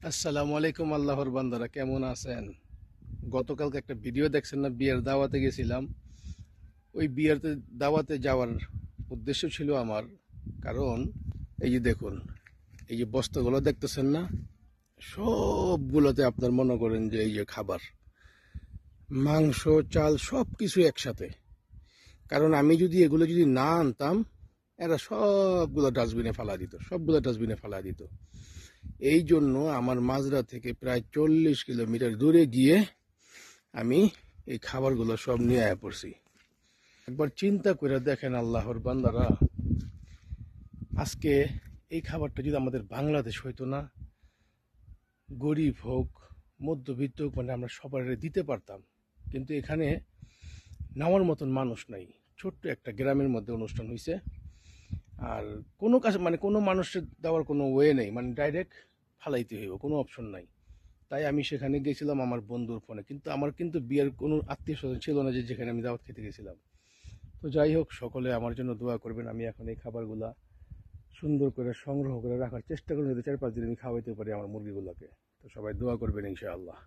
আসসালামু আলাইকুম আল্লাহর বান্দারা, কেমন আছেন? গতকালকে একটা ভিডিও দেখছেন না? বিয়ের দাওয়াতে গেছিলাম। ওই বিয়েতে দাওয়াতে যাওয়ার উদ্দেশ্য ছিল আমার, কারণ এই যে দেখুন, এই যে বস্তাগুলো দেখতেছেন না, সবগুলোতে আপনার মনে করেন যে এই যে খাবার, মাংস, চাল সব কিছু একসাথে। কারণ আমি যদি এগুলো যদি না আনতাম, এরা সবগুলো ডাস্টবিনে ফেলা দিত, সবগুলো ডাস্টবিনে ফেলা দিত। এই জন্য আমার মাজরা থেকে প্রায় 40 কিলোমিটার দূরে গিয়ে আমি এই খাবারগুলো সব নিয়ে আয়া পড়ছি। একবার চিন্তা করে দেখেন আল্লাহর বান্দারা, আজকে এই খাবারটা যদি আমাদের বাংলাদেশ হইতো না, গরিব হোক মধ্যবিত্ত হোক, মানে আমরা সবার দিতে পারতাম। কিন্তু এখানে নেওয়ার মতন মানুষ নাই। ছোট্ট একটা গ্রামের মধ্যে অনুষ্ঠান হয়েছে, আর কোনো কাছে মানে কোনো মানুষের দেওয়ার কোনো ওয়ে নেই, মানে ডাইরেক্ট ফালাইতে হইব, কোনো অপশন নাই। তাই আমি সেখানে গেছিলাম আমার বন্ধুর ফোনে, কিন্তু আমার কিন্তু বিয়ের কোনো আত্মীয় স্বজন ছিল না যে যেখানে আমি দাওয়াত খেতে গেছিলাম। তো যাই হোক, সকলে আমার জন্য দোয়া করবেন। আমি এখন এই খাবারগুলা সুন্দর করে সংগ্রহ করে রাখার চেষ্টা করব, যাতে 4-5 দিন আমি খাওয়াইতে পারি আমার মুরগিগুলোকে। তো সবাই দোয়া করবেন ইনশাআল্লাহ।